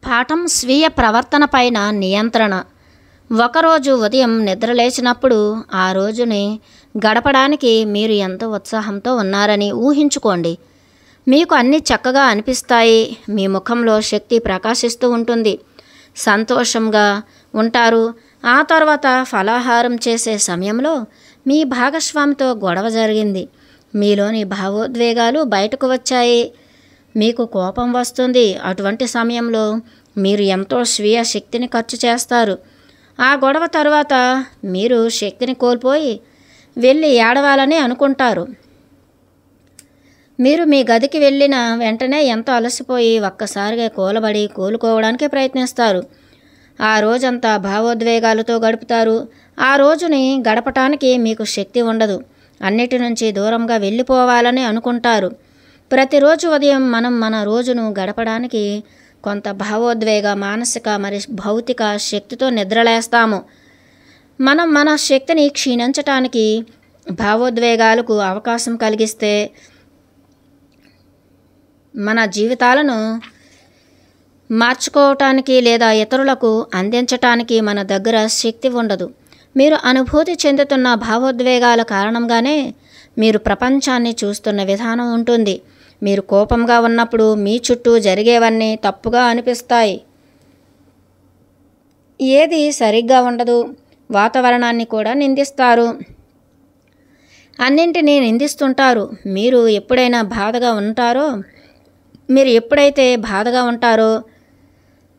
పాఠం స్వీయ ప్రవర్తన పైన నియంత్రణ. ఒకరోజు ఉదయం నిద్రలేచినప్పుడు ఆ రోజుని గడపడానికి మీరు ఎంతో ఉత్సాహంతో ఉన్నారని ఊహించుకోండి. మీకు అన్నీ చక్కగా అనిపిస్తాయి. మీ ముఖంలో శక్తి ప్రకాశిస్తూ ఉంటుంది. సంతోషంగా ఉంటారు. ఆ తర్వాత ఫలాహారం చేసే సమయంలో మీ భాగస్వామితో గొడవ జరిగింది. మీలోని భావోద్వేగాలు బయటకు వచ్చాయి. మీకు కోపం వస్తుంది. అటువంటి సమయంలో మీరు ఎంతో స్వీయ శక్తిని ఖర్చు చేస్తారు. ఆ గొడవ తర్వాత మీరు శక్తిని కోల్పోయి వెళ్ళి ఏడవాలని అనుకుంటారు. మీరు మీ గదికి వెళ్ళిన వెంటనే ఎంతో అలసిపోయి ఒక్కసారిగా కూలబడి కోలుకోవడానికి ప్రయత్నిస్తారు. ఆ రోజంతా భావోద్వేగాలతో గడుపుతారు. ఆ రోజుని గడపటానికి మీకు శక్తి ఉండదు. అన్నిటి నుంచి దూరంగా వెళ్ళిపోవాలని అనుకుంటారు. ప్రతిరోజు ఉదయం మనం మన రోజును గడపడానికి కొంత భావోద్వేగ, మానసిక మరి భౌతిక శక్తితో నిద్రలేస్తాము. మనం మన శక్తిని క్షీణించటానికి భావోద్వేగాలకు అవకాశం కలిగిస్తే మన జీవితాలను మార్చుకోవటానికి లేదా ఇతరులకు అందించటానికి మన దగ్గర శక్తి ఉండదు. మీరు అనుభూతి చెందుతున్న భావోద్వేగాల కారణంగానే మీరు ప్రపంచాన్ని చూస్తున్న విధానం ఉంటుంది. మీరు కోపంగా ఉన్నప్పుడు మీ చుట్టూ జరిగేవన్నీ తప్పుగా అనిపిస్తాయి. ఏది సరిగ్గా ఉండదు. వాతావరణాన్ని కూడా నిందిస్తారు. అన్నింటినీ నిందిస్తుంటారు. మీరు ఎప్పుడైతే బాధగా ఉంటారో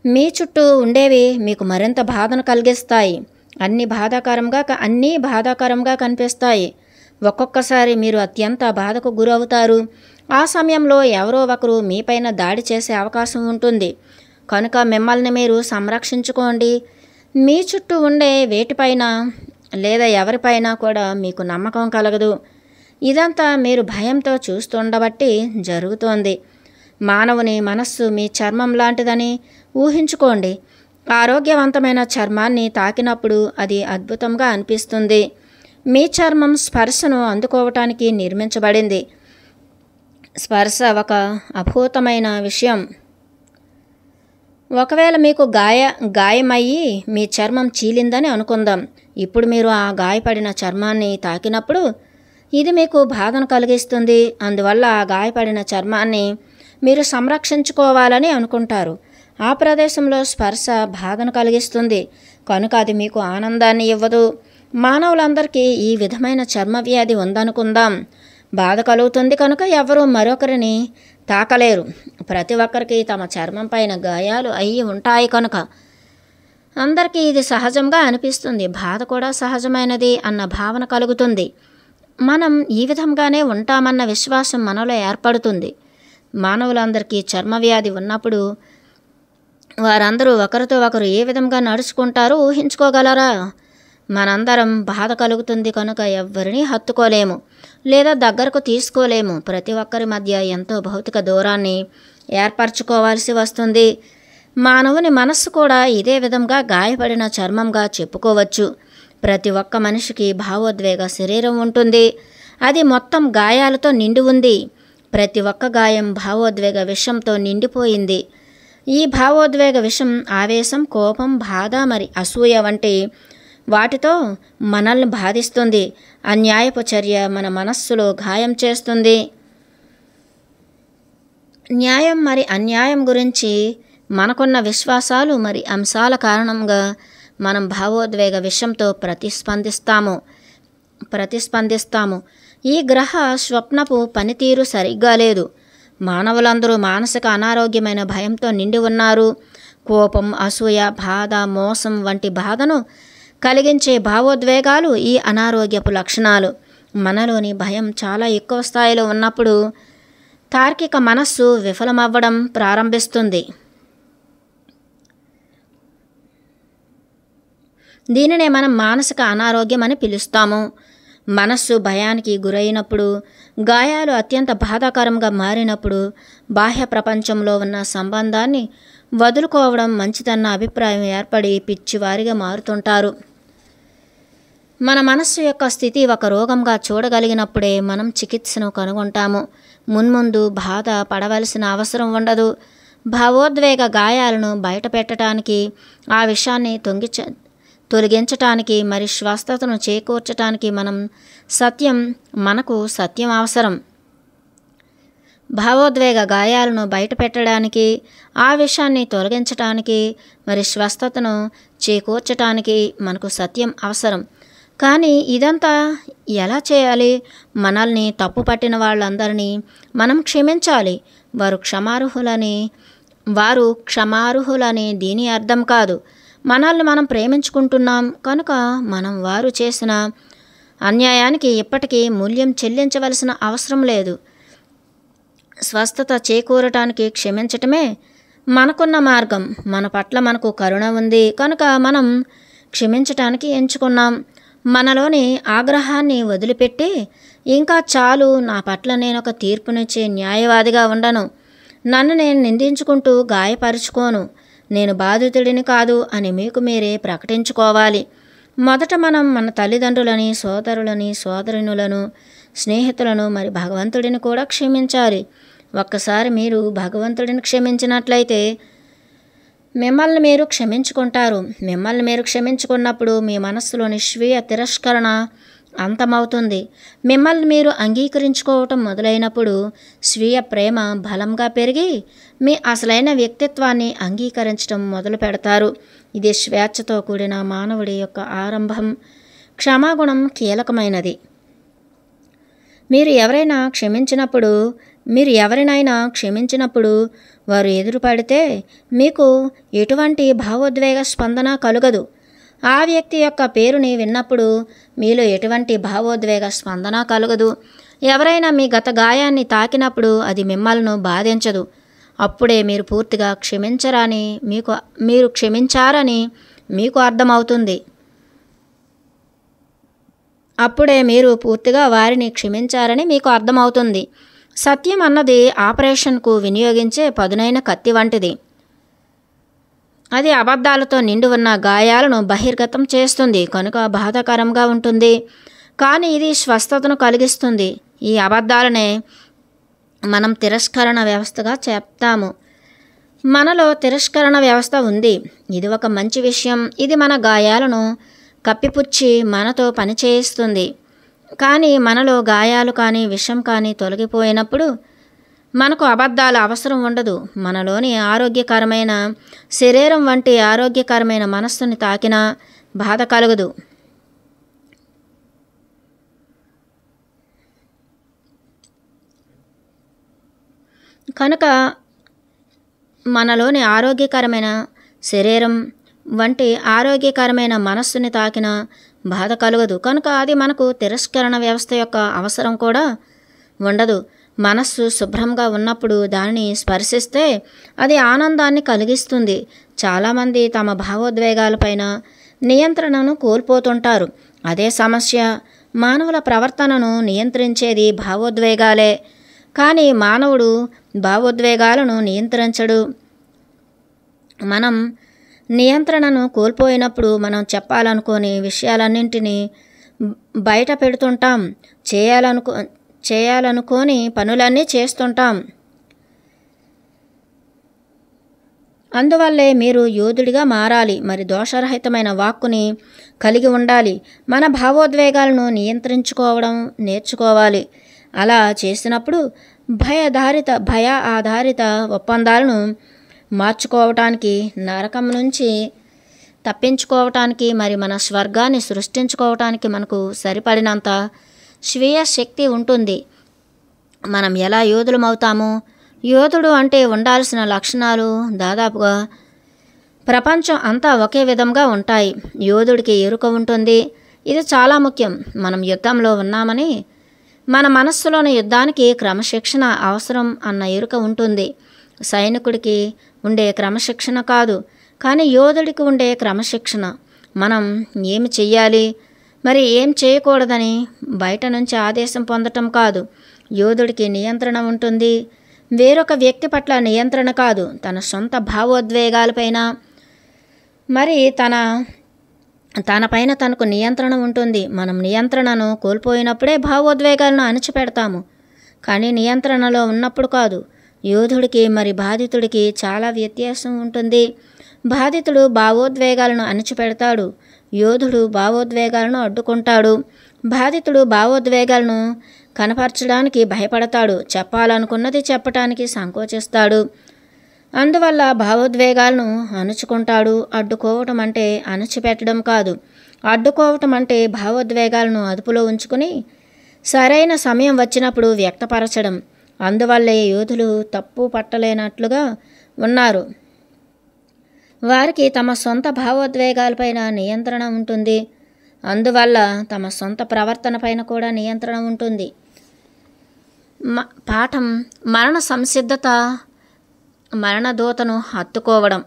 మీ చుట్టూ ఉండేవి మీకు మరింత బాధను కలిగిస్తాయి. అన్నీ బాధాకరంగా కనిపిస్తాయి. ఒక్కొక్కసారి మీరు అత్యంత బాధకు గురవుతారు. ఆ సమయంలో ఎవరో ఒకరు మీపైన దాడి చేసే అవకాశం ఉంటుంది. కనుక మిమ్మల్ని మీరు సంరక్షించుకోండి. మీ చుట్టూ ఉండే వేటిపైన లేదా ఎవరిపైనా కూడా మీకు నమ్మకం కలగదు. ఇదంతా మీరు భయంతో చూస్తుండబట్టి జరుగుతోంది. మానవుని మనస్సు మీ చర్మం లాంటిదని ఊహించుకోండి. ఆరోగ్యవంతమైన చర్మాన్ని తాకినప్పుడు అది అద్భుతంగా అనిపిస్తుంది. మీ చర్మం స్పర్శను అందుకోవటానికి నిర్మించబడింది. స్పర్శ ఒక అద్భుతమైన విషయం. ఒకవేళ మీకు గాయమయ్యి మీ చర్మం చీలిందని అనుకుందాం. ఇప్పుడు మీరు ఆ గాయపడిన చర్మాన్ని తాకినప్పుడు ఇది మీకు బాధను కలిగిస్తుంది. అందువల్ల ఆ గాయపడిన చర్మాన్ని మీరు సంరక్షించుకోవాలని అనుకుంటారు. ఆ ప్రదేశంలో స్పర్శ బాధను కలిగిస్తుంది. కనుక అది మీకు ఆనందాన్ని ఇవ్వదు. మానవులందరికీ ఈ విధమైన చర్మ వ్యాధి ఉందనుకుందాం. బాధ కలుగుతుంది కనుక ఎవరూ మరొకరిని తాకలేరు. ప్రతి ఒక్కరికి తమ చర్మం పైన గాయాలు అయ్యి ఉంటాయి కనుక అందరికీ ఇది సహజంగా అనిపిస్తుంది. బాధ కూడా సహజమైనది అన్న భావన కలుగుతుంది. మనం ఈ విధంగానే ఉంటామన్న విశ్వాసం మనలో ఏర్పడుతుంది. మానవులందరికీ చర్మ వ్యాధి ఉన్నప్పుడు వారందరూ ఒకరితో ఒకరు ఏ విధంగా నడుచుకుంటారో ఊహించుకోగలరా? మనందరం బాధ కలుగుతుంది కనుక ఎవ్వరినీ హత్తుకోలేము లేదా దగ్గరకు తీసుకోలేము. ప్రతి ఒక్కరి మధ్య ఎంతో భౌతిక దూరాన్ని ఏర్పరచుకోవాల్సి వస్తుంది. మానవుని మనస్సు కూడా ఇదే విధంగా గాయపడిన చర్మంగా చెప్పుకోవచ్చు. ప్రతి ఒక్క మనిషికి భావోద్వేగ శరీరం ఉంటుంది. అది మొత్తం గాయాలతో నిండి ఉంది. ప్రతి ఒక్క గాయం భావోద్వేగ విషంతో నిండిపోయింది. ఈ భావోద్వేగ విషం ఆవేశం, కోపం, బాధ మరి అసూయ వంటి వాటితో మనల్ని బాధిస్తుంది. అన్యాయపు చర్య మన మనస్సులో గాయం చేస్తుంది. న్యాయం మరి అన్యాయం గురించి మనకున్న విశ్వాసాలు మరి అంశాల కారణంగా మనం భావోద్వేగ విషంతో ప్రతిస్పందిస్తాము. ఈ గ్రహ స్వప్నపు పనితీరు సరిగ్గా లేదు. మానవులందరూ మానసిక అనారోగ్యమైన భయంతో నిండి ఉన్నారు. కోపం, అసూయ, బాధ, మోసం వంటి బాధను కలిగించే భావోద్వేగాలు ఈ అనారోగ్యపు లక్షణాలు. మనలోని భయం చాలా ఎక్కువ స్థాయిలో ఉన్నప్పుడు తార్కిక మనస్సు విఫలమవ్వడం ప్రారంభిస్తుంది. దీనినే మనం మానసిక అనారోగ్యం అని పిలుస్తాము. మనస్సు భయానికి గురైనప్పుడు, గాయాలు అత్యంత బాధాకరంగా మారినప్పుడు బాహ్య ప్రపంచంలో ఉన్న సంబంధాన్ని వదులుకోవడం మంచిదన్న అభిప్రాయం ఏర్పడి పిచ్చివారిగా మారుతుంటారు. మన మనస్సు యొక్క స్థితి ఒక రోగంగా చూడగలిగినప్పుడే మనం చికిత్సను కనుగొంటాము. మున్ముందు బాధ పడవలసిన అవసరం ఉండదు. భావోద్వేగ గాయాలను బయట పెట్టడానికి, ఆ విషయాన్ని తొలగించటానికి, మరి స్వస్థతను చేకూర్చటానికి మనకు సత్యం అవసరం. భావోద్వేగ గాయాలను బయట పెట్టడానికి, ఆ విషయాన్ని తొలగించటానికి, మరి స్వస్థతను చేకూర్చటానికి మనకు సత్యం అవసరం. కానీ ఇదంతా ఎలా చేయాలి? మనల్ని తప్పు పట్టిన వాళ్ళందరినీ మనం క్షమించాలి. వారు క్షమార్హులని దీని అర్థం కాదు. మనల్ని మనం ప్రేమించుకుంటున్నాం కనుక మనం వారు చేసిన అన్యాయానికి ఇప్పటికీ మూల్యం చెల్లించవలసిన అవసరం లేదు. స్వస్థత చేకూరటానికి క్షమించటమే మనకున్న మార్గం. మన పట్ల మనకు కరుణ ఉంది కనుక మనం క్షమించటానికి ఎంచుకున్నాం. మనలోని ఆగ్రహాన్ని వదిలిపెట్టి, ఇంకా చాలు, నా పట్ల నేను ఒక తీర్పునిచ్చే న్యాయవాదిగా ఉండను, నన్ను నేను నిందించుకుంటూ గాయపరుచుకోను, నేను బాధితుడిని కాదు అని మీకు మీరే ప్రకటించుకోవాలి. మొదట మనం మన తల్లిదండ్రులని, సోదరులని, సోదరునులను, స్నేహితులను, మరి భగవంతుడిని కూడా క్షమించాలి. ఒక్కసారి మీరు భగవంతుడిని క్షమించినట్లయితే మిమ్మల్ని మీరు క్షమించుకుంటారు. మిమ్మల్ని మీరు క్షమించుకున్నప్పుడు మీ మనస్సులోని స్వీయ తిరస్కరణ అంతమవుతుంది. మిమ్మల్ని మీరు అంగీకరించుకోవటం మొదలైనప్పుడు స్వీయ ప్రేమ బలంగా పెరిగి మీ అసలైన వ్యక్తిత్వాన్ని అంగీకరించడం మొదలు పెడతారు. ఇది స్వేచ్ఛతో కూడిన మానవుడి యొక్క ఆరంభం. క్షమాగుణం కీలకమైనది. మీరు ఎవరినైనా క్షమించినప్పుడు వారు ఎదురుపడితే మీకు ఎటువంటి భావోద్వేగ స్పందన కలుగదు. ఆ వ్యక్తి యొక్క పేరుని విన్నప్పుడు మీలో ఎటువంటి భావోద్వేగ స్పందన కలుగదు. ఎవరైనా మీ గత గాయాన్ని తాకినప్పుడు అది మిమ్మల్ని బాధించదు. అప్పుడే మీరు పూర్తిగా క్షమించారని మీకు అర్థమవుతుంది. అప్పుడే మీరు పూర్తిగా వారిని క్షమించారని మీకు అర్థమవుతుంది. సత్యం అన్నది ఆపరేషన్కు వినియోగించే పదునైన కత్తి వంటిది. అది అబద్ధాలతో నిండి ఉన్న గాయాలను బహిర్గతం చేస్తుంది కనుక బాధాకరంగా ఉంటుంది. కానీ ఇది స్వస్థతను కలిగిస్తుంది. ఈ అబద్ధాలనే మనం తిరస్కరణ వ్యవస్థగా చెప్తాము. మనలో తిరస్కరణ వ్యవస్థ ఉంది. ఇది ఒక మంచి విషయం. ఇది మన గాయాలను కప్పిపుచ్చి మనతో పనిచేయిస్తుంది. కానీ మనలో గాయాలు కానీ విషం కానీ తొలగిపోయినప్పుడు మనకు అబద్ధాల అవసరం ఉండదు. మనలోని ఆరోగ్యకరమైన శరీరం వంటి ఆరోగ్యకరమైన మనస్సుని తాకినా బాధ కలగదు. కనుక మనలోని ఆరోగ్యకరమైన శరీరం వంటి ఆరోగ్యకరమైన మనస్సుని తాకిన బాధ కలగదు. కనుక అది మనకు తిరస్కరణ వ్యవస్థ యొక్క అవసరం కూడా ఉండదు. మనస్సు శుభ్రంగా ఉన్నప్పుడు దానిని స్పర్శిస్తే అది ఆనందాన్ని కలిగిస్తుంది. చాలామంది తమ భావోద్వేగాలపైన నియంత్రణను కోల్పోతుంటారు. అదే సమస్య. మానవుల ప్రవర్తనను నియంత్రించేది భావోద్వేగాలే. కానీ మానవుడు భావోద్వేగాలను నియంత్రించడు. మనం నియంత్రణను కోల్పోయినప్పుడు మనం చెప్పాలనుకోని విషయాలన్నింటినీ బయట పెడుతుంటాం. చేయాలనుకోని పనులన్నీ చేస్తుంటాం. అందువల్లే మీరు యోధుడిగా మారాలి. మరి దోషరహితమైన వాక్కుని కలిగి ఉండాలి. మన భావోద్వేగాలను నియంత్రించుకోవడం నేర్చుకోవాలి. అలా చేసినప్పుడు భయ ఆధారిత ఒప్పందాలను మార్చుకోవటానికి, నరకం నుంచి తప్పించుకోవటానికి, మరి మన స్వర్గాన్ని సృష్టించుకోవటానికి మనకు సరిపడినంత స్వీయ శక్తి ఉంటుంది. మనం ఎలా యోధులమవుతాము? యోధుడు అంటే ఉండాల్సిన లక్షణాలు దాదాపుగా ప్రపంచం అంతా ఒకే విధంగా ఉంటాయి. యోధుడికి ఎరుక ఉంటుంది. ఇది చాలా ముఖ్యం. మనం యుద్ధంలో ఉన్నామని మన మనస్సులోని యుద్ధానికి క్రమశిక్షణ అవసరం అన్న ఎరుక ఉంటుంది. సైనికుడికి ఉండే క్రమశిక్షణ కాదు, కానీ యోధుడికి ఉండే క్రమశిక్షణ. మనం ఏమి చెయ్యాలి, మరి ఏం చేయకూడదని బయట నుంచి ఆదేశం పొందటం కాదు. యోధుడికి నియంత్రణ ఉంటుంది. వేరొక వ్యక్తి పట్ల నియంత్రణ కాదు, తన సొంత భావోద్వేగాలపైన మరి తనపైన తనకు నియంత్రణ ఉంటుంది. మనం నియంత్రణను కోల్పోయినప్పుడే భావోద్వేగాలను అణిచిపెడతాము, కానీ నియంత్రణలో ఉన్నప్పుడు కాదు. యోధుడికి మరి బాధితుడికి చాలా వ్యత్యాసం ఉంటుంది. బాధితుడు భావోద్వేగాలను అణిచిపెడతాడు, యోధుడు భావోద్వేగాలను అడ్డుకుంటాడు. బాధితుడు భావోద్వేగాలను కనపరచడానికి భయపడతాడు, చెప్పాలనుకున్నది చెప్పటానికి సంకోచిస్తాడు. అందువల్ల భావోద్వేగాలను అణుచుకుంటాడు. అడ్డుకోవటం అంటే అణచిపెట్టడం కాదు. అడ్డుకోవటం అంటే భావోద్వేగాలను అదుపులో ఉంచుకుని సరైన సమయం వచ్చినప్పుడు వ్యక్తపరచడం. అందువల్లే యోధులు తప్పు పట్టలేనట్లుగా ఉన్నారు. వారికి తమ సొంత భావోద్వేగాలపైన నియంత్రణ ఉంటుంది. అందువల్ల తమ సొంత ప్రవర్తన పైన కూడా నియంత్రణ ఉంటుంది. పాఠం మరణ సంసిద్ధత, మరణదూతను హత్తుకోవడం.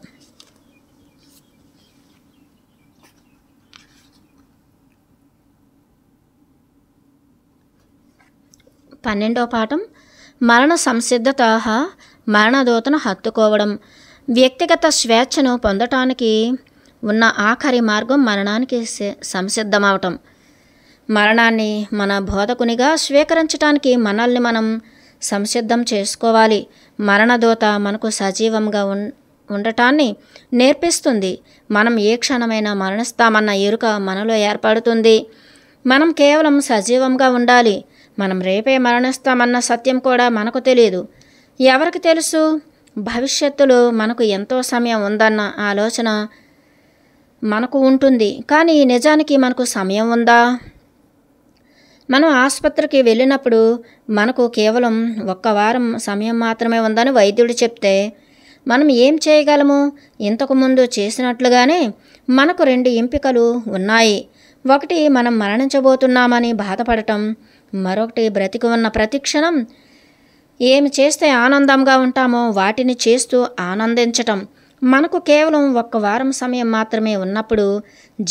12వ పాఠం మరణ సంసిద్ధత, మరణదూతను హత్తుకోవడం. వ్యక్తిగత స్వేచ్ఛను పొందటానికి ఉన్న ఆఖరి మార్గం మరణానికి సంసిద్ధమవటం. మరణాన్ని మన బోధకునిగా స్వీకరించడానికి మనల్ని మనం సంసిద్ధం చేసుకోవాలి. మరణదూత మనకు సజీవంగా ఉండటాన్ని నేర్పిస్తుంది. మనం ఏ క్షణమైనా మరణిస్తామన్న ఎరుక మనలో ఏర్పడుతుంది. మనం కేవలం సజీవంగా ఉండాలి. మనం రేపే మరణిస్తామన్న సత్యం కూడా మనకు తెలియదు. ఎవరికి తెలుసు? భవిష్యత్తులో మనకు ఎంతో సమయం ఉందన్న ఆలోచన మనకు ఉంటుంది. కానీ నిజానికి మనకు సమయం ఉందా? మనం ఆసుపత్రికి వెళ్ళినప్పుడు మనకు కేవలం 1 వారం సమయం మాత్రమే ఉందని వైద్యుడు చెప్తే మనం ఏం చేయగలము? ఇంతకుముందు చేసినట్లుగానే మనకు 2 ఎంపికలు ఉన్నాయి. ఒకటి మనం మరణించబోతున్నామని బాధపడటం, మరొకటి బ్రతికి ఉన్న ప్రతిక్షణం ఏమి చేస్తే ఆనందంగా ఉంటామో వాటిని చేస్తూ ఆనందించటం. మనకు కేవలం 1 వారం సమయం మాత్రమే ఉన్నప్పుడు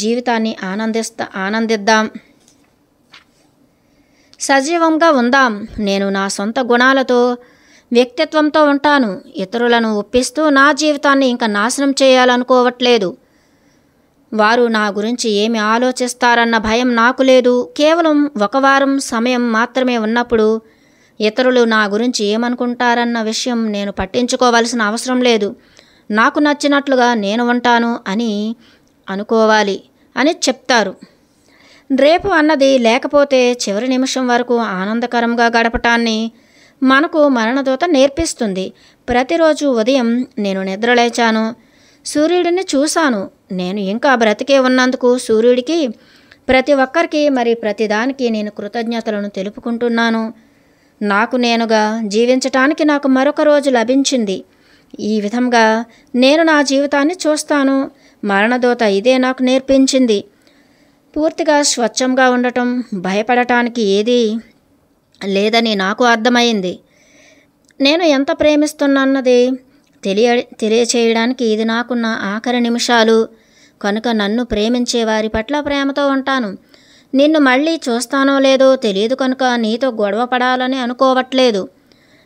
జీవితాన్ని ఆనందిద్దాం, సజీవంగా ఉందాం. నేను నా సొంత గుణాలతో, వ్యక్తిత్వంతో ఉంటాను. ఇతరులను ఒప్పిస్తూ నా జీవితాన్ని ఇంకా నాశనం చేయాలనుకోవట్లేదు. వారు నా గురించి ఏమి ఆలోచిస్తారన్న భయం నాకు లేదు. కేవలం 1 వారం సమయం మాత్రమే ఉన్నప్పుడు ఇతరులు నా గురించి ఏమనుకుంటారన్న విషయం నేను పట్టించుకోవాల్సిన అవసరం లేదు. నాకు నచ్చినట్లుగా నేను ఉంటాను అని అనుకోవాలి అని చెప్తారు. రేపు అన్నది లేకపోతే చివరి నిమిషం వరకు ఆనందకరంగా గడపటాన్ని మనకు మరణదూత నేర్పిస్తుంది. ప్రతిరోజు ఉదయం నేను నిద్రలేచాను, సూర్యుడిని చూశాను. నేను ఇంకా బ్రతికే ఉన్నందుకు సూర్యుడికి, ప్రతి ఒక్కరికి, మరి ప్రతిదానికి నేను కృతజ్ఞతలను తెలుపుకుంటున్నాను. నాకు నేనుగా జీవించటానికి నాకు మరొక రోజు లభించింది. ఈ విధంగా నేను నా జీవితాన్ని చూస్తాను. మరణదూత ఇదే నాకు నేర్పించింది. పూర్తిగా స్వచ్ఛంగా ఉండటం, భయపడటానికి ఏదీ లేదని నాకు అర్థమైంది. నేను ఎంత ప్రేమిస్తున్నాన్నది తెలియచేయడానికి ఇది నాకున్న ఆఖరి నిమిషాలు. కనుక నన్ను ప్రేమించే వారి పట్ల ప్రేమతో ఉంటాను. నిన్ను మళ్ళీ చూస్తానో లేదో తెలియదు కనుక నీతో గొడవ పడాలని అనుకోవట్లేదు.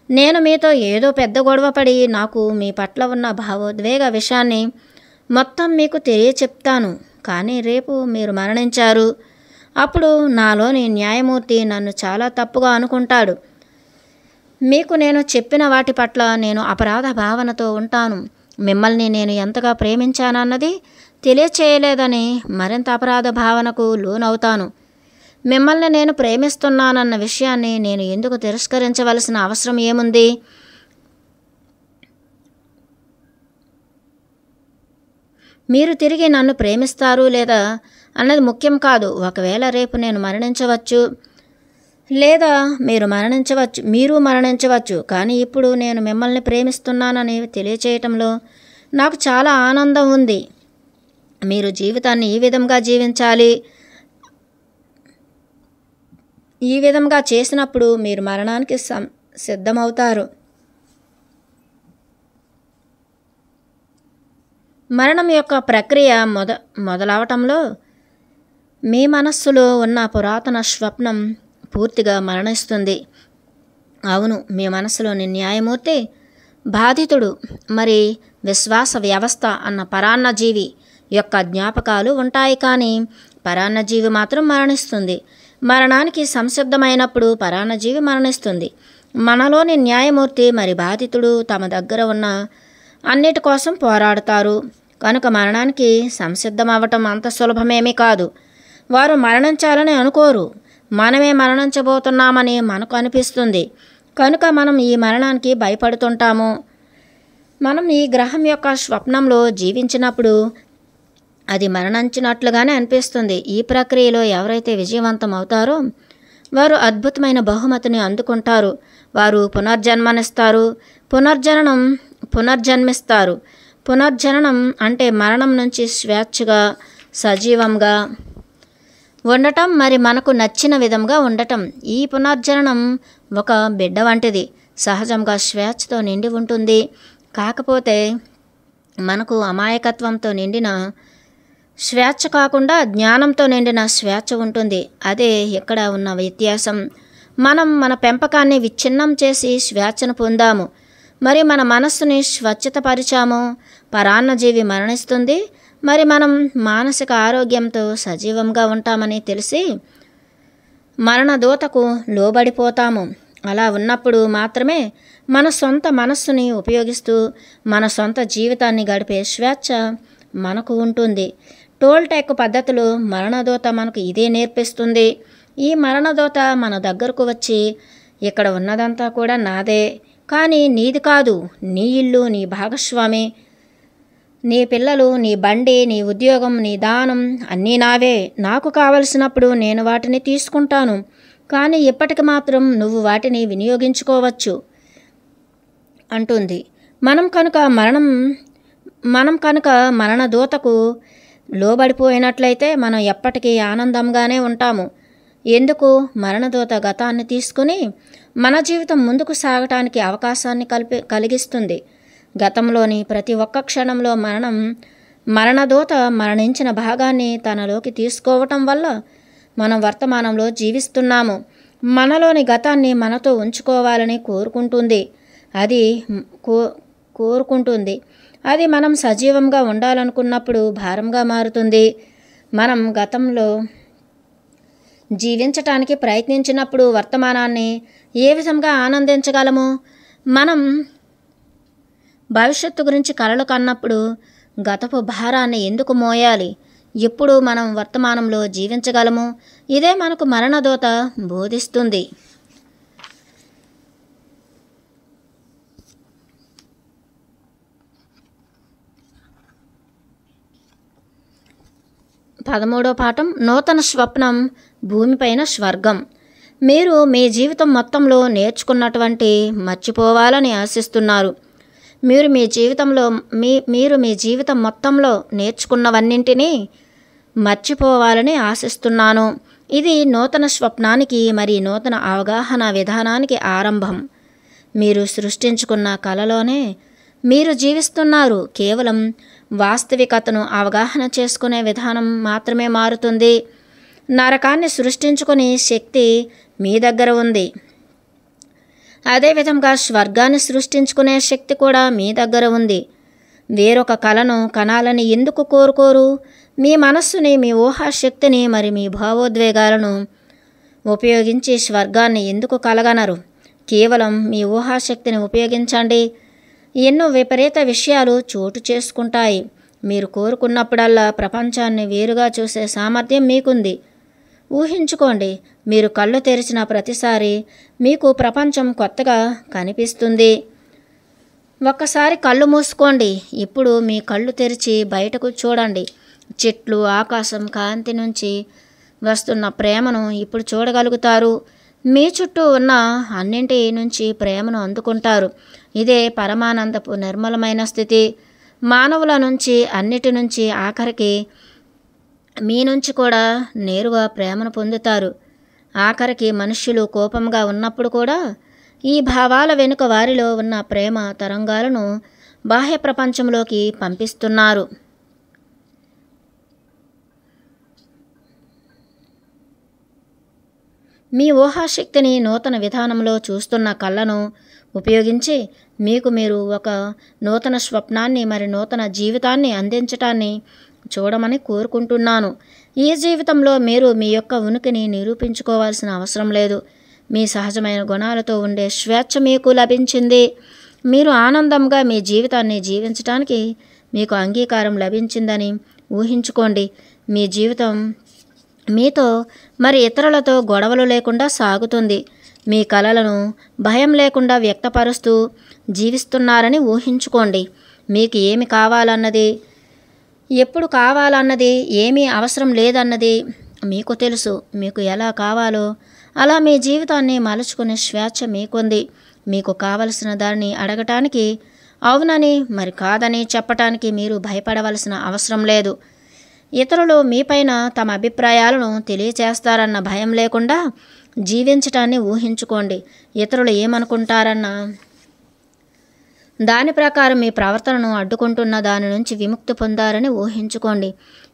నేను మీతో ఏదో పెద్ద గొడవపడి నాకు మీ పట్ల ఉన్న భావోద్వేగ విషయాన్ని మొత్తం మీకు తెలియచెప్తాను. కానీ రేపు మీరు మరణించారు. అప్పుడు నాలోని న్యాయమూర్తి నన్ను చాలా తప్పుగా అనుకుంటాడు. మీకు నేను చెప్పిన వాటి పట్ల నేను అపరాధ భావనతో ఉంటాను. మిమ్మల్ని నేను ఎంతగా ప్రేమించానన్నది తెలియచేయలేదని మరింత అపరాధ భావనకు లోనవుతాను. మిమ్మల్ని నేను ప్రేమిస్తున్నానన్న విషయాన్ని నేను ఎందుకు తిరస్కరించవలసిన అవసరం ఏముంది? మీరు తిరిగి నన్ను ప్రేమిస్తారు లేదా అన్నది ముఖ్యం కాదు. ఒకవేళ రేపు నేను మరణించవచ్చు లేదా మీరు మరణించవచ్చు. కానీ ఇప్పుడు నేను మిమ్మల్ని ప్రేమిస్తున్నానని తెలియచేయటంలో నాకు చాలా ఆనందం ఉంది. మీరు జీవితాన్ని ఈ విధంగా జీవించాలి. ఈ విధంగా చేసినప్పుడు మీరు మరణానికి సిద్ధమవుతారు. మరణం యొక్క ప్రక్రియ మొదలవటంలో మీ మనస్సులో ఉన్న పురాతన స్వప్నం పూర్తిగా మరణిస్తుంది. అవును, మీ మనస్సులోని న్యాయమూర్తి, బాధితుడు, మరి విశ్వాస వ్యవస్థ అన్న పరాన్నజీవి యొక్క జ్ఞాపకాలు ఉంటాయి. కానీ పరాన్నజీవి మాత్రం మరణిస్తుంది. మరణానికి సంసిద్ధమైనప్పుడు పరాన్నజీవి మరణిస్తుంది. మనలోని న్యాయమూర్తి మరి బాధితుడు తమ దగ్గర ఉన్న అన్నిటి కోసం పోరాడతారు. కనుక మరణానికి సంసిద్ధమవ్వటం అంత సులభమేమీ కాదు. వారు మరణించాలని అనుకోరు, మనమే మరణించబోతున్నామని మనకు అనిపిస్తుంది. కనుక మనం ఈ మరణానికి భయపడుతుంటాము. మనం ఈ గ్రహం యొక్క స్వప్నంలో జీవించినప్పుడు అది మరణించినట్లుగానే అనిపిస్తుంది. ఈ ప్రక్రియలో ఎవరైతే విజయవంతం అవుతారో వారు అద్భుతమైన బహుమతిని అందుకుంటారు. వారు పునర్జన్మనిస్తారు, పునర్జన్మిస్తారు. పునర్జననం అంటే మరణం నుంచి స్వేచ్ఛగా సజీవంగా ఉండటం, మరి మనకు నచ్చిన విధంగా ఉండటం. ఈ పునర్జననం ఒక బిడ్డ వంటిది, సహజంగా స్వేచ్ఛతో నిండి ఉంటుంది. కాకపోతే మనకు అమాయకత్వంతో నిండిన స్వేచ్ఛ కాకుండా జ్ఞానంతో నిండిన స్వేచ్ఛ ఉంటుంది. అదే ఇక్కడ ఉన్న వ్యత్యాసం. మనం మన పెంపకాన్ని విచ్ఛిన్నం చేసి స్వేచ్ఛను పొందాము, మరి మన మనస్సుని స్వచ్ఛతపరిచాము. పరాన్నజీవి మరణిస్తుంది, మరి మనం మానసిక ఆరోగ్యంతో సజీవంగా ఉంటామని తెలిసి మరణదూతకు లోబడిపోతాము. అలా ఉన్నప్పుడు మాత్రమే మన సొంత మనస్సుని ఉపయోగిస్తూ మన సొంత జీవితాన్ని గడిపే స్వేచ్ఛ మనకు ఉంటుంది. టోల్టెక్ పద్ధతిలో మరణదూత మనకు ఇదే నేర్పిస్తుంది. ఈ మరణదూత మన దగ్గరకు వచ్చి, ఇక్కడ ఉన్నదంతా కూడా నాదే, కానీ నీది కాదు. నీ ఇల్లు, నీ భాగస్వామి, నీ పిల్లలు, నీ బండి, నీ ఉద్యోగం, నీ దానం అన్నీ నావే. నాకు కావలసినప్పుడు నేను వాటిని తీసుకుంటాను, కానీ ఇప్పటికి మాత్రం నువ్వు వాటిని వినియోగించుకోవచ్చు అంటుంది. మనం కనుక మరణదూతకు లోబడిపోయినట్లయితే మనం ఎప్పటికీ ఆనందంగానే ఉంటాము. ఎందుకు? మరణదూత గతాన్ని తీసుకుని మన జీవితం ముందుకు సాగటానికి అవకాశాన్ని కలిగిస్తుంది. గతంలోని ప్రతి ఒక్క క్షణంలో మరణదూత మరణించిన భాగాన్ని తనలోకి తీసుకోవటం వల్ల మనం వర్తమానంలో జీవిస్తున్నాము. మనలోని గతాన్ని మనతో ఉంచుకోవాలని కోరుకుంటుంది. అది మనం సజీవంగా ఉండాలనుకున్నప్పుడు భారంగా మారుతుంది. మనం గతంలో జీవించటానికి ప్రయత్నించినప్పుడు వర్తమానాన్ని ఏ విధంగా ఆనందించగలము? మనం భవిష్యత్తు గురించి కలలు కన్నప్పుడు గతపు భారాన్ని ఎందుకు మోయాలి? ఎప్పుడు మనం వర్తమానంలో జీవించగలము? ఇదే మనకు మరణదూత బోధిస్తుంది. పదమూడో పాఠం, నూతన స్వప్నం, భూమిపైన స్వర్గం. మీరు మీ జీవితం మొత్తంలో నేర్చుకున్నటువంటి మర్చిపోవాలని ఆశిస్తున్నారు. మీరు మీ జీవితం మొత్తంలో నేర్చుకున్నవన్నింటినీ మర్చిపోవాలని ఆశిస్తున్నాను. ఇది నూతన స్వప్నానికి మరి నూతన అవగాహన విధానానికి ఆరంభం. మీరు సృష్టించుకున్న కలలోనే మీరు జీవిస్తున్నారు. కేవలం వాస్తవికతను అవగాహన చేసుకునే విధానం మాత్రమే మారుతుంది. నరకాన్ని సృష్టించుకునే శక్తి మీ దగ్గర ఉంది. అదేవిధంగా స్వర్గాన్ని సృష్టించుకునే శక్తి కూడా మీ దగ్గర ఉంది. వేరొక కలను కనాలని ఎందుకు కోరుకోరు? మీ మనస్సుని, మీ ఊహాశక్తిని, మరి మీ భావోద్వేగాలను ఉపయోగించి స్వర్గాన్ని ఎందుకు కలగనరు? కేవలం మీ ఊహాశక్తిని ఉపయోగించండి. ఎన్నో విపరీత విషయాలు చోటు చేసుకుంటాయి. మీరు కోరుకున్నప్పుడల్లా ప్రపంచాన్ని వేరుగా చూసే సామర్థ్యం మీకుంది. ఊహించుకోండి, మీరు కళ్ళు తెరిచిన ప్రతిసారి మీకు ప్రపంచం కొత్తగా కనిపిస్తుంది. ఒక్కసారి కళ్ళు మూసుకోండి. ఇప్పుడు మీ కళ్ళు తెరిచి బయటకు చూడండి. చెట్లు, ఆకాశం, కాంతి నుంచి వస్తున్న ప్రేమను ఇప్పుడు చూడగలుగుతారు. మీ చుట్టూ ఉన్న అన్నింటి నుంచి ప్రేమను అందుకుంటారు. ఇదే పరమానందపు నిర్మలమైన స్థితి. మానవుల నుంచి, అన్నిటి నుంచి, ఆఖరికి మీ నుంచి కూడా నేరుగా ప్రేమను పొందుతారు. ఆఖరికి మనుష్యులు కోపంగా ఉన్నప్పుడు కూడా ఈ భావాల వెనుక వారిలో ఉన్న ప్రేమ తరంగాలను బాహ్య ప్రపంచంలోకి పంపిస్తున్నారు. మీ ఊహాశక్తిని నూతన విధానంలో చూస్తున్న కళ్ళను ఉపయోగించి మీరు ఒక నూతన స్వప్నాన్ని, మరి నూతన జీవితాన్ని అందించటాన్ని చూడమని కోరుకుంటున్నాను. ఈ జీవితంలో మీరు మీ యొక్క ఉనికిని నిరూపించుకోవాల్సిన అవసరం లేదు. మీ సహజమైన గుణాలతో ఉండే స్వేచ్ఛ మీకు లభించింది. మీరు ఆనందంగా మీ జీవితాన్ని జీవించడానికి మీకు అంగీకారం లభించిందని ఊహించుకోండి. మీ జీవితం మీతో మరి ఇతరులతో గొడవలు లేకుండా సాగుతుంది. మీ కలలను భయం లేకుండా వ్యక్తపరుస్తూ జీవిస్తున్నారని ఊహించుకోండి. మీకు ఏమి కావాలన్నది, ఎప్పుడు కావాలన్నది, ఏమీ అవసరం లేదన్నది మీకు తెలుసు. మీకు ఎలా కావాలో అలా మీ జీవితాన్ని మలుచుకునే స్వేచ్ఛ మీకుంది. మీకు కావలసిన దాన్ని అడగటానికి, అవునని మరి కాదని చెప్పటానికి మీరు భయపడవలసిన అవసరం లేదు. ఇతరులు మీపైన తమ అభిప్రాయాలను తెలియచేస్తారన్న భయం లేకుండా జీవించటాన్ని ఊహించుకోండి. ఇతరులు ఏమనుకుంటారన్న దాని ప్రకారం మీ ప్రవర్తనను అడ్డుకుంటున్న దాని నుంచి విముక్తి పొందారని ఊహించుకోండి.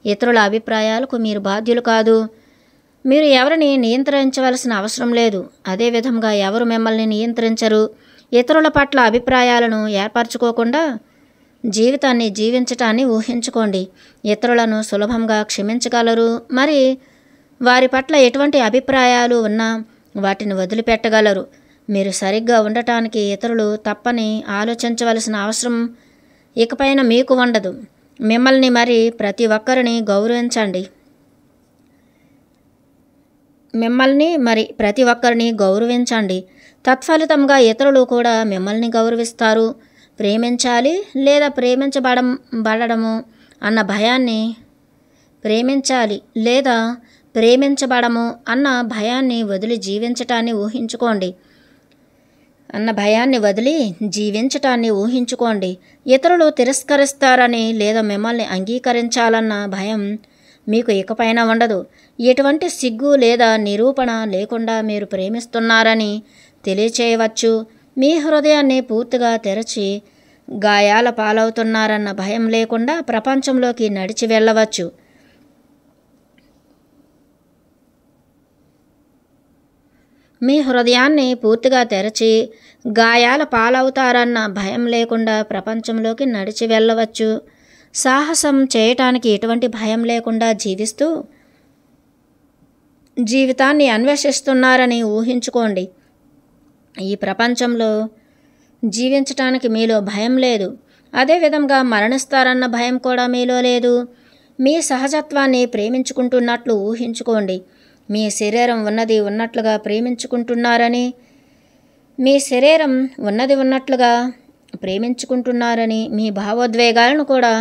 ఇతరుల అభిప్రాయాలకు మీరు బాధ్యులు కాదు. మీరు ఎవరిని నియంత్రించవలసిన అవసరం లేదు. అదేవిధంగా ఎవరు మిమ్మల్ని నియంత్రించరు. ఇతరుల పట్ల అభిప్రాయాలను ఏర్పరచుకోకుండా జీవితాన్ని జీవించటాన్ని ఊహించుకోండి. ఇతరులను సులభంగా క్షమించగలరు. మరి వారి పట్ల ఎటువంటి అభిప్రాయాలు ఉన్నా వాటిని వదిలిపెట్టగలరు. మీరు సరిగ్గా ఉండటానికి ఇతరులు తప్పని ఆలోచించవలసిన అవసరం ఇకపైన మీకు ఉండదు. మిమ్మల్ని మరి ప్రతి ఒక్కరిని గౌరవించండి. తత్ఫలితంగా ఇతరులు కూడా మిమ్మల్ని గౌరవిస్తారు. ప్రేమించాలి లేదా ప్రేమించబడము అన్న భయాన్ని వదిలి జీవించటాన్ని ఊహించుకోండి. ఇతరులు తిరస్కరిస్తారని లేదా మిమ్మల్ని అంగీకరించాలన్న భయం మీకు ఇకపైన ఉండదు. ఎటువంటి సిగ్గు లేదా నిరూపణ లేకుండా మీరు ప్రేమిస్తున్నారని తెలియచేయవచ్చు. మీ హృదయాన్ని పూర్తిగా తెరచి గాయాల పాలవుతున్నారన్న భయం లేకుండా ప్రపంచంలోకి నడిచి వెళ్ళవచ్చు. మీ హృదయాన్ని పూర్తిగా తెరచి గాయాల పాలవుతారన్న భయం లేకుండా ప్రపంచంలోకి నడిచి వెళ్ళవచ్చు. సాహసం చేయటానికి ఎటువంటి భయం లేకుండా జీవిస్తూ జీవితాన్ని అన్వేషిస్తున్నారని ఊహించుకోండి. ఈ ప్రపంచంలో జీవించటానికి మీలో భయం లేదు. అదేవిధంగా మరణిస్తారన్న భయం కూడా మీలో లేదు. మీ సహజత్వాన్ని ప్రేమించుకుంటున్నట్లు ఊహించుకోండి. మీ శరీరం ఉన్నది ఉన్నట్లుగా ప్రేమించుకుంటున్నారని, మీ భావోద్వేగాలను కూడా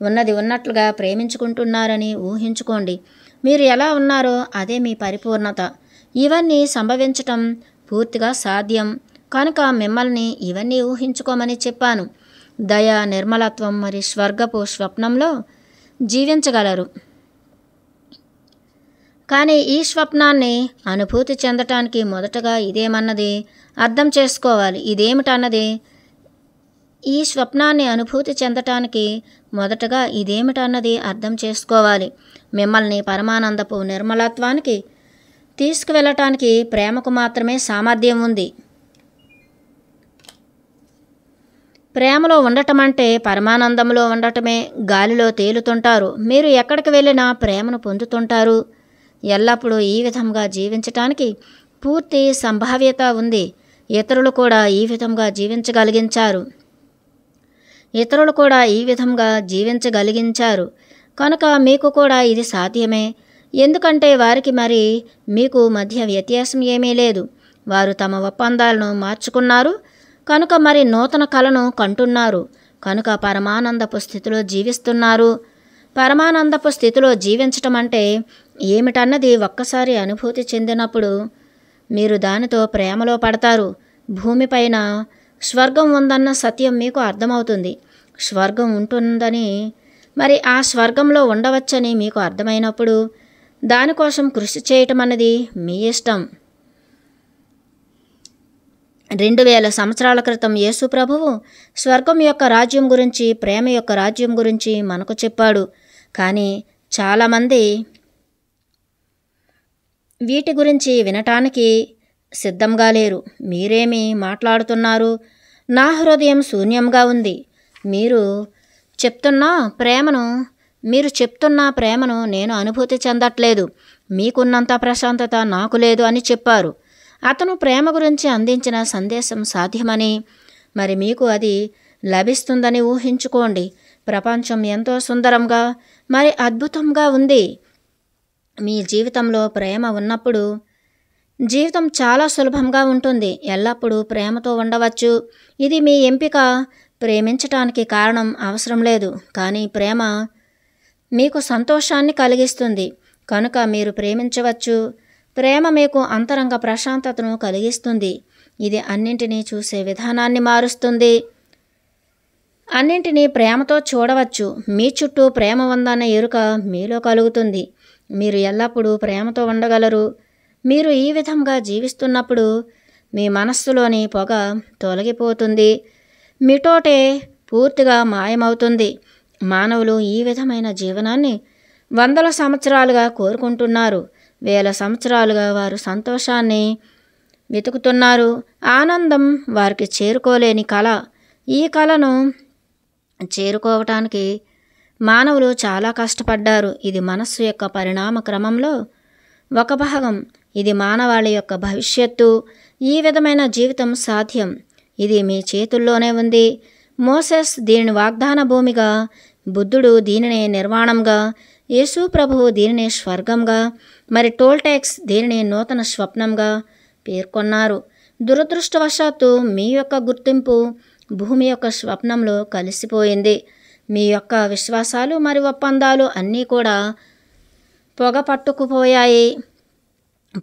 ఉన్నది ఉన్నట్లుగా ప్రేమించుకుంటున్నారని ఊహించుకోండి. మీరు ఎలా ఉన్నారో అదే మీ పరిపూర్ణత. ఇవన్నీ సంభవించటం పూర్తిగా సాధ్యం. కనుక మిమ్మల్ని ఇవన్నీ ఊహించుకోమని చెప్పాను. దయ, నిర్మలత్వం మరి స్వర్గపు స్వప్నంలో జీవించగలరు. కానీ ఈ స్వప్నాన్ని అనుభూతి చెందటానికి మొదటగా ఇదేమన్నది అర్థం చేసుకోవాలి. ఈ స్వప్నాన్ని అనుభూతి చెందటానికి మొదటగా ఇదేమిటన్నది అర్థం చేసుకోవాలి. మిమ్మల్ని పరమానందపు నిర్మలత్వానికి తీసుకువెళ్ళటానికి ప్రేమకు మాత్రమే సామర్థ్యం ఉంది. ప్రేమలో ఉండటం అంటే పరమానందంలో ఉండటమే. గాలిలో తేలుతుంటారు. మీరు ఎక్కడికి వెళ్ళినా ప్రేమను పొందుతుంటారు. ఎల్లప్పుడూ ఈ విధంగా జీవించటానికి పూర్తి సంభావ్యత ఉంది. ఇతరులు కూడా ఈ విధంగా జీవించగలిగించారు. కనుక మీకు కూడా ఇది సాధ్యమే. ఎందుకంటే వారికి మరి మీకు మధ్య వ్యత్యాసం ఏమీ లేదు. వారు తమ ఒప్పందాలను మార్చుకున్నారు కనుక మరి నూతన కళను కంటున్నారు. కనుక పరమానందపు స్థితిలో జీవిస్తున్నారు. పరమానందపు స్థితిలో జీవించటం అంటే ఏమిటన్నది ఒక్కసారి అనుభూతి చెందినప్పుడు మీరు దానితో ప్రేమలో పడతారు. భూమిపైన స్వర్గం ఉందన్న సత్యం మీకు అర్థమవుతుంది. స్వర్గం ఉంటుందని, మరి ఆ స్వర్గంలో ఉండవచ్చని మీకు అర్థమైనప్పుడు దానికోసం కృషి చేయటం అన్నది మీ ఇష్టం. 2000 సంవత్సరాల క్రితం యేసు ప్రభువు స్వర్గం యొక్క రాజ్యం గురించి, ప్రేమ యొక్క రాజ్యం గురించి మనకు చెప్పాడు. కానీ చాలామంది వీటి గురించి వినటానికి సిద్ధంగా లేరు. మీరేమి మాట్లాడుతున్నారు? నా హృదయం శూన్యంగా ఉంది. మీరు చెప్తున్న ప్రేమను నేను అనుభూతి చెందట్లేదు. మీకున్నంత ప్రశాంతత నాకు లేదు అని చెప్పారు. అతను ప్రేమ గురించి అందించిన సందేశం సాధ్యమని, మరి మీకు అది లభిస్తుందని ఊహించుకోండి. ప్రపంచం ఎంతో సుందరంగా మరి అద్భుతంగా ఉంది. మీ జీవితంలో ప్రేమ ఉన్నప్పుడు జీవితం చాలా సులభంగా ఉంటుంది. ఎల్లప్పుడూ ప్రేమతో ఉండవచ్చు. ఇది మీ ఎంపిక. ప్రేమించటానికి కారణం అవసరం లేదు, కానీ ప్రేమ మీకు సంతోషాన్ని కలిగిస్తుంది కనుక మీరు ప్రేమించవచ్చు. ప్రేమ మీకు అంతరంగ ప్రశాంతతను కలిగిస్తుంది. ఇది అన్నింటినీ చూసే విధానాన్ని మారుస్తుంది. అన్నింటినీ ప్రేమతో చూడవచ్చు. మీ చుట్టూ ప్రేమ ఉందన్న ఎరుక మీలో కలుగుతుంది. మీరు ఎల్లప్పుడూ ప్రేమతో ఉండగలరు. మీరు ఈ విధంగా జీవిస్తున్నప్పుడు మీ మనస్సులోని పొగ తొలగిపోతుంది. మీటోటే పూర్తిగా మాయమవుతుంది. మానవులు ఈ విధమైన జీవనాన్ని వందల సంవత్సరాలుగా కోరుకుంటున్నారు. వేల సంవత్సరాలుగా వారు సంతోషాన్ని వెతుకుతున్నారు. ఆనందం వారికి చేరుకోలేని కళ. ఈ కళను చేరుకోవటానికి మానవులు చాలా కష్టపడ్డారు. ఇది మనస్సు యొక్క పరిణామ క్రమంలో ఒక భాగం. ఇది మానవాళి యొక్క భవిష్యత్తు. ఈ విధమైన జీవితం సాధ్యం. ఇది మీ చేతుల్లోనే ఉంది. మోసెస్ దీనిని వాగ్దాన భూమిగా, బుద్ధుడు దీనిని నిర్వాణంగా, యేసు ప్రభువు దీనిని స్వర్గంగా, మరి టోల్టెక్స్ దీనిని నూతన స్వప్నంగా పేర్కొన్నారు. దురదృష్టవశాత్తు మీ యొక్క గుర్తింపు భూమి యొక్క స్వప్నంలో కలిసిపోయింది. మీ యొక్క విశ్వాసాలు మరి ఒప్పందాలు అన్నీ కూడా పొగ పట్టుకుపోయాయి.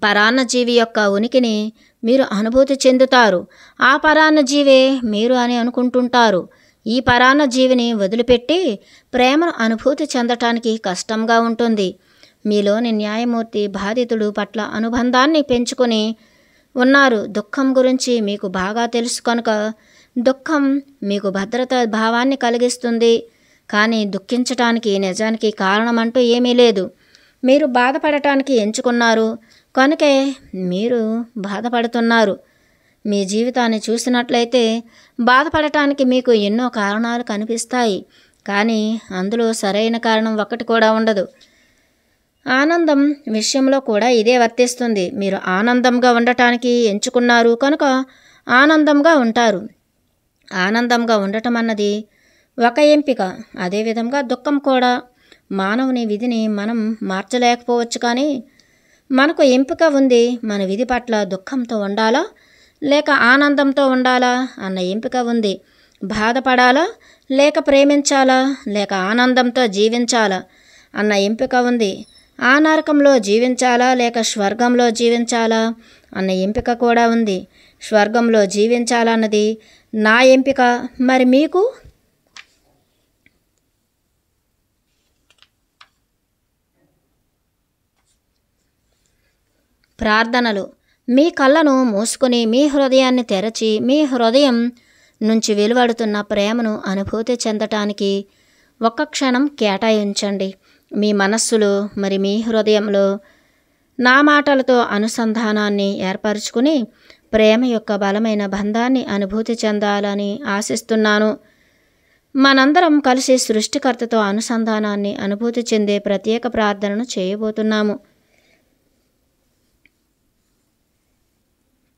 పరాన్నజీవి యొక్క ఉనికిని మీరు అనుభూతి చెందుతారు. ఆ పరాన్నజీవే మీరు అని అనుకుంటుంటారు. ఈ పరాన్నజీవిని వదిలిపెట్టి ప్రేమను అనుభూతి చెందటానికి కష్టంగా ఉంటుంది. మీలోని న్యాయమూర్తి బాధితుడు పట్ల అనుబంధాన్ని పెంచుకొని ఉన్నారు. దుఃఖం గురించి మీకు బాగా తెలుసు కనుక దుఃఖం మీకు భద్రత భావాన్ని కలిగిస్తుంది. కానీ దుఃఖించటానికి నిజానికి కారణమంటూ ఏమీ లేదు. మీరు బాధపడటానికి ఎంచుకున్నారు కనుకే మీరు బాధపడుతున్నారు. మీ జీవితాన్ని చూసినట్లయితే బాధపడటానికి మీకు ఎన్నో కారణాలు కనిపిస్తాయి, కానీ అందులో సరైన కారణం ఒక్కటి కూడా ఉండదు. ఆనందం విషయంలో కూడా ఇదే వర్తిస్తుంది. మీరు ఆనందంగా ఉండటానికి ఎంచుకున్నారు కనుక ఆనందంగా ఉంటారు. ఆనందంగా ఉండటం అన్నది ఒక ఎంపిక. అదేవిధంగా దుఃఖం కూడా. మానవుని విధిని మనం మార్చలేకపోవచ్చు, కానీ మనకు ఎంపిక ఉంది. మన విధి పట్ల దుఃఖంతో ఉండాలా లేక ఆనందంతో ఉండాలా అన్న ఎంపిక ఉంది. బాధపడాలా లేక ప్రేమించాలా లేక ఆనందంతో జీవించాలా అన్న ఎంపిక ఉంది. ఆ నరకంలో జీవించాలా లేక స్వర్గంలో జీవించాలా అన్న ఎంపిక కూడా ఉంది. స్వర్గంలో జీవించాలన్నది నా ఎంపిక. మరి మీకు? ప్రార్థనలు. మీ కళ్ళను మూసుకొని మీ హృదయాన్ని తెరచి మీ హృదయం నుంచి వెలువడుతున్న ప్రేమను అనుభూతి చెందటానికి ఒక్క క్షణం కేటాయించండి. మీ మనస్సులో మరి మీ హృదయంలో నా మాటలతో అనుసంధానాన్ని ఏర్పరచుకుని ప్రేమ యొక్క బలమైన బంధాన్ని అనుభూతి చెందాలని ఆశిస్తున్నాను. మనందరం కలిసి సృష్టికర్తతో అనుసంధానాన్ని అనుభూతి చెందే ప్రత్యేక ప్రార్థనను చేయబోతున్నాము.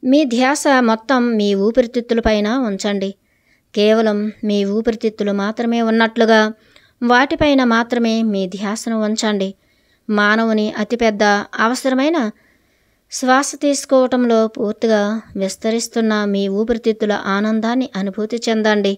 మీ ధ్యాస మొత్తం మీ ఊపిరితిత్తులపైన ఉంచండి. కేవలం మీ ఊపిరితిత్తులు మాత్రమే ఉన్నట్లుగా వాటిపైన మాత్రమే మీ ధ్యాసను ఉంచండి. మానవుని అతిపెద్ద అవసరమైన శ్వాస తీసుకోవటంలో పూర్తిగా విస్తరిస్తున్న మీ ఊపిరితిత్తుల ఆనందాన్ని అనుభూతి చెందండి.